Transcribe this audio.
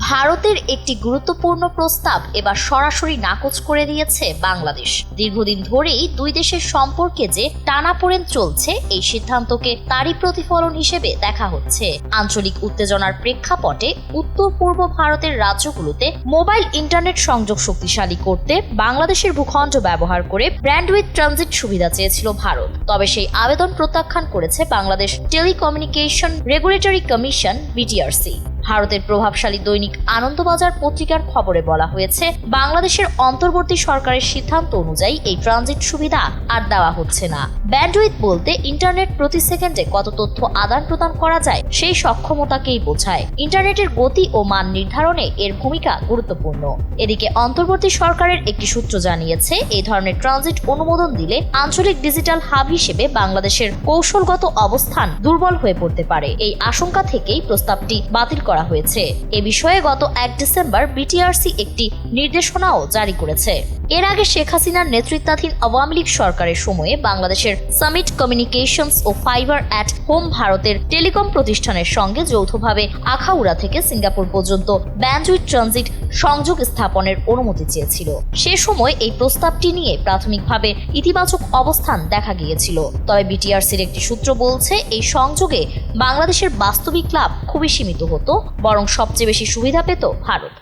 ভারতের একটি গুরুত্বপূর্ণ প্রস্তাব এবার সরাসরি নাকচ করে দিয়েছে বাংলাদেশ। দীর্ঘদিন ধরেই দুই দেশের সম্পর্কে যে টানাপোড়েন চলছে, এই সিদ্ধান্তকে তারই প্রতিফলন হিসেবে দেখা হচ্ছে। আঞ্চলিক উত্তেজনার প্রেক্ষাপটে উত্তর পূর্ব ভারতের রাজ্যগুলোতে মোবাইল ইন্টারনেট সংযোগ শক্তিশালী করতে বাংলাদেশের ভূখণ্ড ব্যবহার করে ব্যান্ডউইথ ট্রানজিট সুবিধা চেয়েছিল ভারত। তবে সেই আবেদন প্রত্যাখ্যান করেছে Bangladesh telecommunication regulatory commission BTRC. ভারতের প্রভাবশালী দৈনিক আনন্দবাজার পত্রিকার খবরে বলা হয়েছে, বাংলাদেশের অন্তর্বর্তী সরকারের সিদ্ধান্ত অনুযায়ী এই ট্রানজিট সুবিধা আর দেওয়া হচ্ছে না। ব্যান্ডউইথ বলতে ইন্টারনেট প্রতি সেকেন্ডে কত তথ্য আদান প্রদান করা যায় সেই সক্ষমতাকেই বোঝায়। ইন্টারনেটের গতি ও মান নির্ধারণে এর ভূমিকা গুরুত্বপূর্ণ। এদিকে অন্তর্বর্তী সরকারের একটি সূত্র জানিয়েছে, এই ধরনের ট্রানজিট অনুমোদন দিলে আঞ্চলিক ডিজিটাল হাব হিসেবে বাংলাদেশের কৌশলগত অবস্থান দুর্বল হয়ে পড়তে পারে। এই আশঙ্কা থেকেই প্রস্তাবটি বাতিল করা হয়েছে। এ বিষয়ে গত 1 ডিসেম্বর বিটিআরসি একটি নির্দেশনাও জারি করেছে। এর আগে শেখ হাসিনার নেতৃত্বাধীন আওয়ামী লীগ সরকারের সময়ে বাংলাদেশের সামিট কমিউনিকেশনস ও ফাইবার অ্যাট হোম ভারতের টেলিকম প্রতিষ্ঠানের সঙ্গে যৌথভাবে আখাউড়া থেকে সিঙ্গাপুর পর্যন্ত ব্যান্ডউইথ ট্রানজিট সংযোগ স্থাপনের অনুমতি চেয়েছিল। সে সময় এই প্রস্তাবটি নিয়ে প্রাথমিকভাবে ইতিবাচক অবস্থান দেখা গিয়েছিল। তবে বিটিআরসির একটি সূত্র বলছে, এই সংযোগে বাংলাদেশের বাস্তবিক লাভ খুবই সীমিত হতো, বরং সবচেয়ে বেশি সুবিধা পেত ভারত।